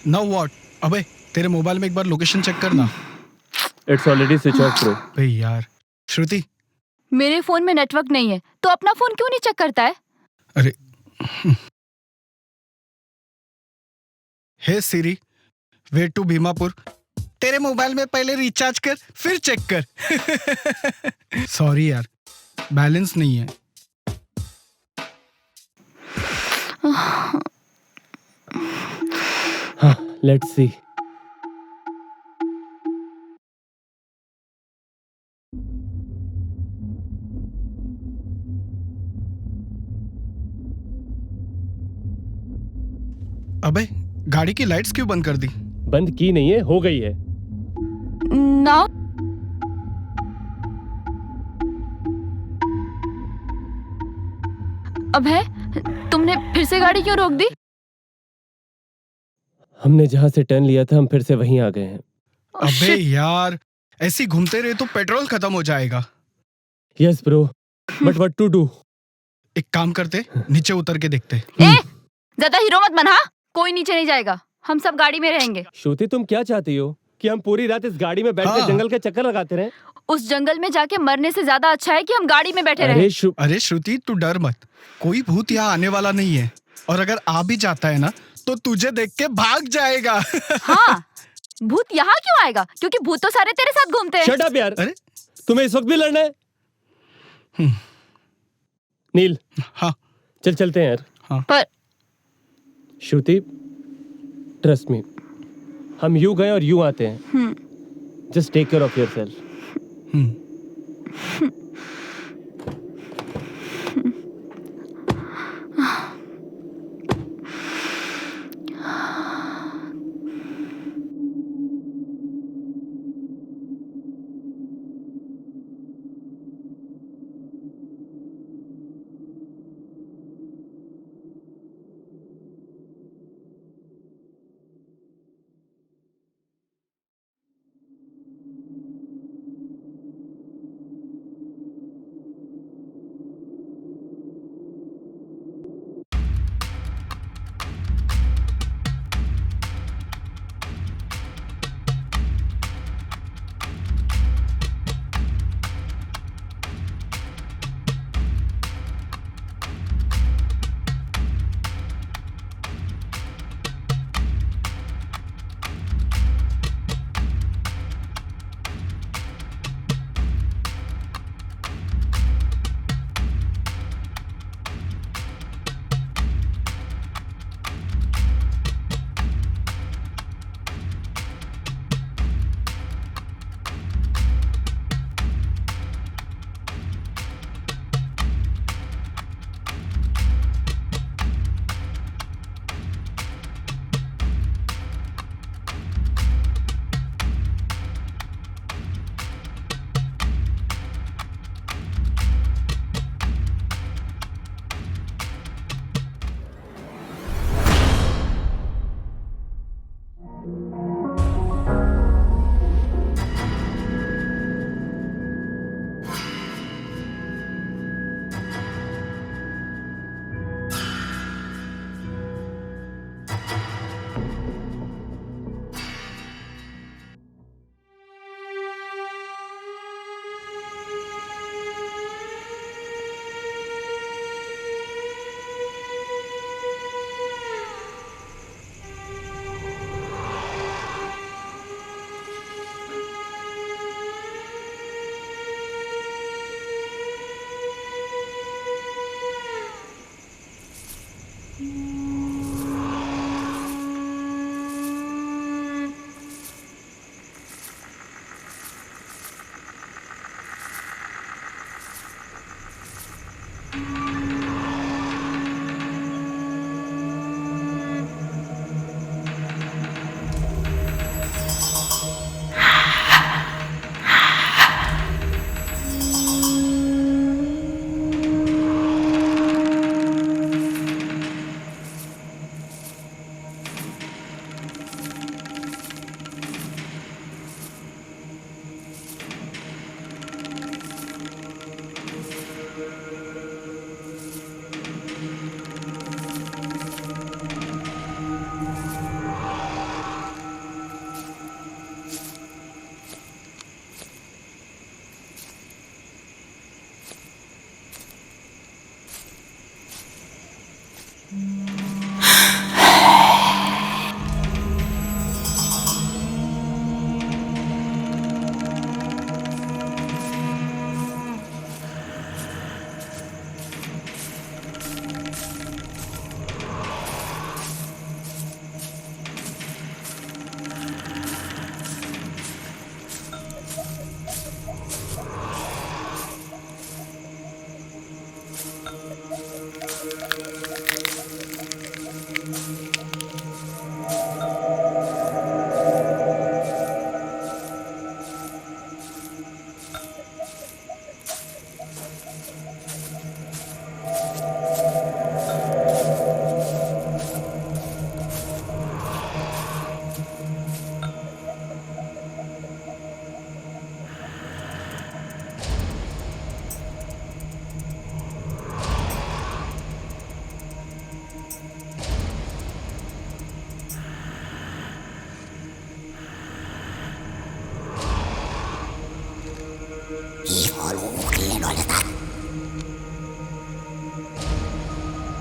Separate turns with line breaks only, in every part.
Now what? अबे तेरे mobile में एक बार लोकेशन चेक करना।
It's already switch off bro.
भाई यार। श्रुति।
मेरे फोन में नेटवर्क नहीं है तो अपना फोन क्यों नहीं चेक करता है?
अरे। हे सिरी, वे टू भीमापुर। तेरे मोबाइल में पहले रिचार्ज कर फिर चेक कर। सॉरी यार, बैलेंस नहीं है।
हाँ, लेट्स सी।
अबे गाड़ी की लाइट्स क्यों बंद कर दी?
बंद की नहीं है, हो गई है।
नाउ अभय, तुमने फिर से गाड़ी क्यों रोक दी?
हमने जहां से टर्न लिया था हम फिर से वहीं आ गए हैं।
Oh,
अबे
shit.
यार, ऐसी घूमते रहे तो पेट्रोल खत्म हो जाएगा।
Yes bro, but what to do?
एक काम करते, नीचे उतर के देखते।
ज्यादा हीरो मत बन। हाँ, कोई नीचे नहीं जाएगा, हम सब गाड़ी में रहेंगे।
श्रुति, तुम क्या चाहती हो कि हम पूरी रात इस गाड़ी में बैठकर
हाँ।
जंगल के चक्कर लगाते रहें?
उस जंगल में जाके मरने से ज्यादा अच्छा है कि हम गाड़ी में बैठे रहें।
अरे श्रुति, तू डर मत, कोई भूत यहाँ आने वाला नहीं है। और अगर आ भी जाता है ना तो तुझे देख के भाग जाएगा।
हाँ, भूत यहाँ क्यों आएगा? क्योंकि भूत तो सारे तेरे साथ घूमते हैं।
शट अप यार।
अरे
तुम्हें इस वक्त भी लड़ना है? नील,
हाँ
चल चलते हैं यार।
हाँ।
पर
श्रुति, ट्रस्ट मी, हम यूं गए और यूं आते हैं। Just take care of yourself.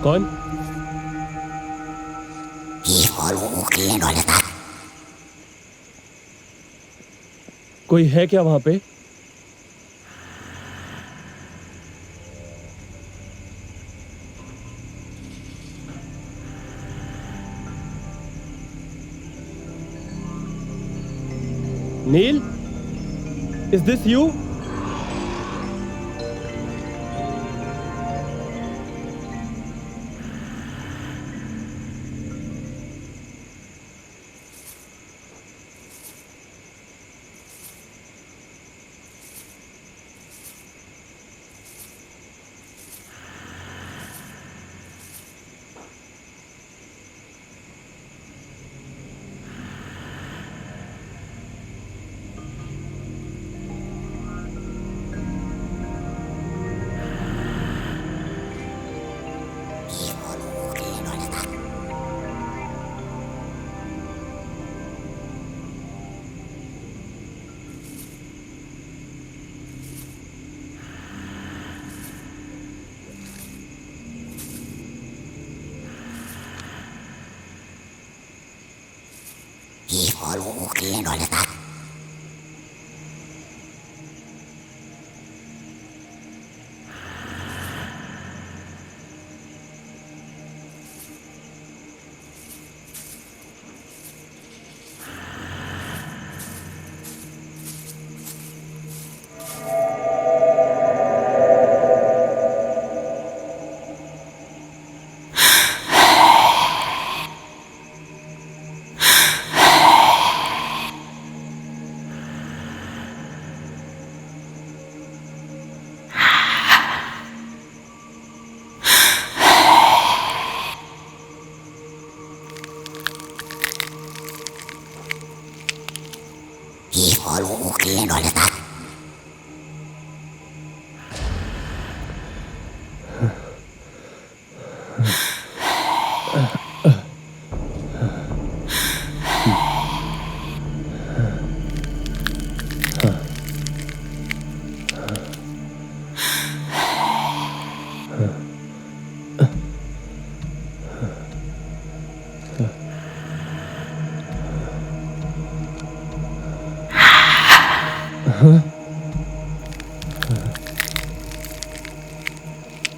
कौन? कोई है क्या वहां पे? Neel, is this you?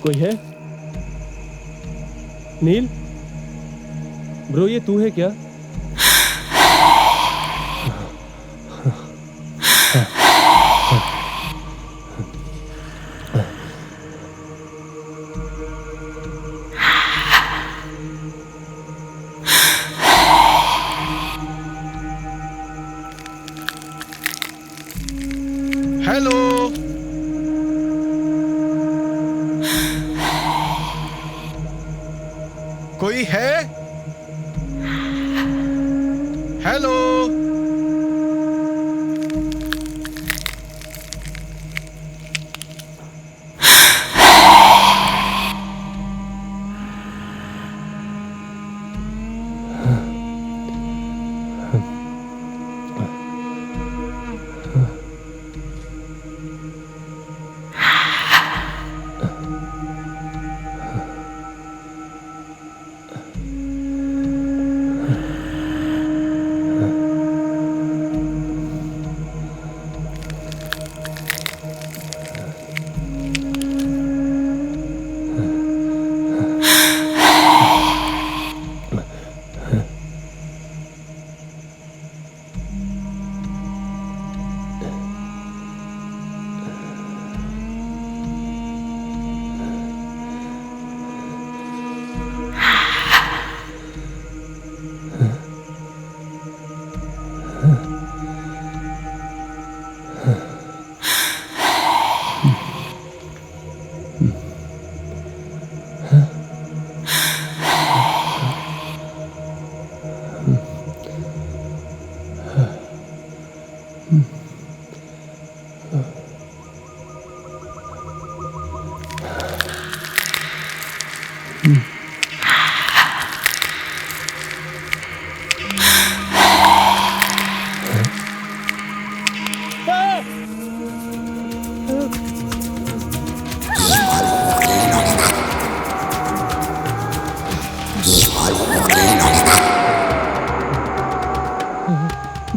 कोई है? नील, ब्रो, ये तू है क्या?
हेलो, कोई है? Hello,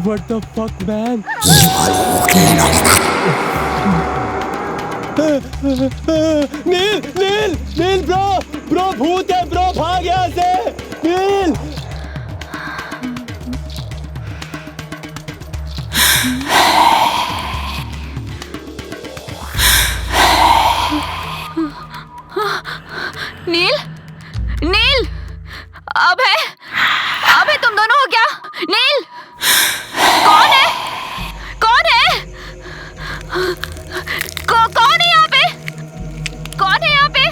What the fuck, man? Neel bro भूत है ब्रो, भाग यहाँ से नील।
नील नील अबे तुम दोनों हो क्या? नील कौन है? कौन है यहाँ पे? कौन है यहाँ पे?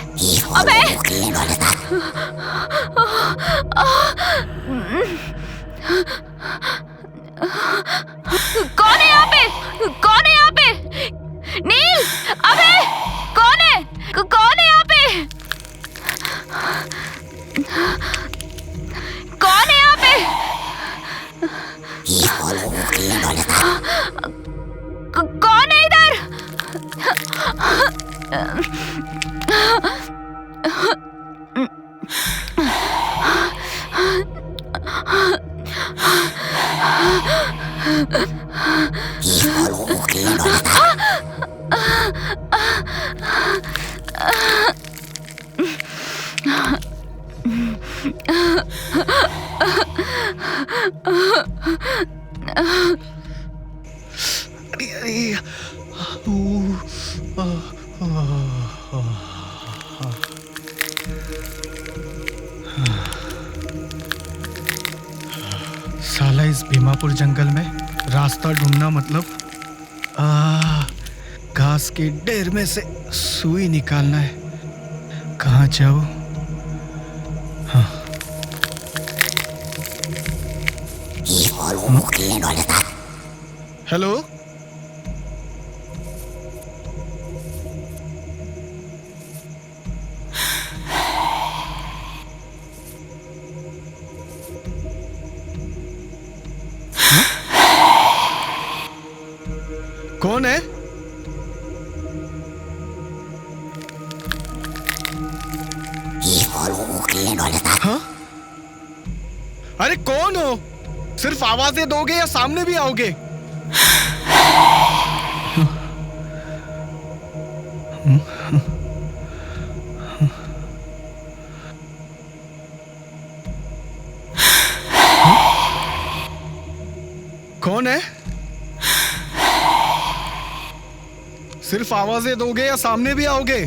अबे कौन है यहाँ पे? कौन है यहाँ पे? नील अबे कौन है? कौन है यहाँ पे? कौन है यहाँ पे? कौन है इधर?
साला इस भीमापुर जंगल में रास्ता ढूंढना मतलब घास के ढेर में से सुई निकालना है। कहाँ जाऊँ? हेलो, कौन है? हाँ? अरे कौन हो? सिर्फ आवाजें दोगे या सामने भी आओगे? कौन है? सिर्फ आवाजें दोगे या सामने भी आओगे?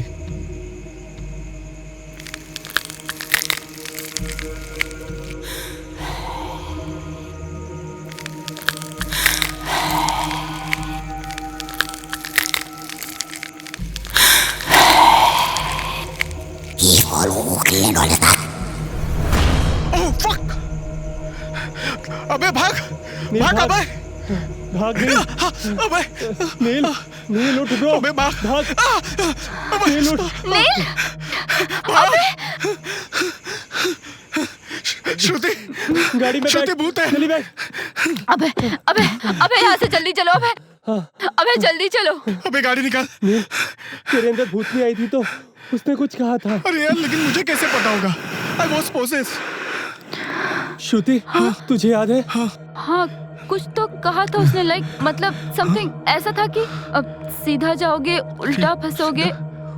Oh fuck! अबे भाग! भाग अबे!
भाग
अबे!
नील उठ ब्रो,
अबे भाग!
नील उठ।
नील
श्रुति!
गाड़ी में
श्रुति
बैठ,
भूत है!
जल्दी बैठ।
अबे यहाँ से जल्दी चलो। अबे जल्दी चलो।
अबे गाड़ी निकाल!
नील, तेरे अंदर भूतनी आई थी तो उसने कुछ कहा था।
अरे यार, लेकिन मुझे कैसे पता होगा? I was possessed.
श्रुति, तुझे याद है?
हाँ कुछ तो कहा था उसने, लाइक मतलब समथिंग ऐसा था कि अब सीधा जाओगे उल्टा फंसोगे,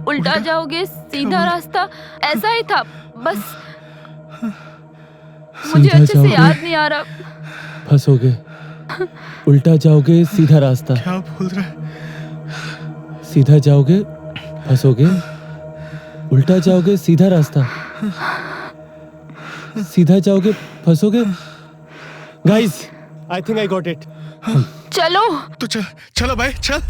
उल्टा जाओगे सीधा रास्ता, ऐसा ही था बस। मुझे अच्छे से याद नहीं आ रहा।
फंसोगे, उल्टा जाओगे सीधा रास्ता,
क्या बोल रहा है?
सीधा जाओगे फंसोगे, उल्टा जाओगे सीधा रास्ता, सीधा जाओगे फंसोगे। Guys, I think I got it.
चलो
तो चलो भाई, चल।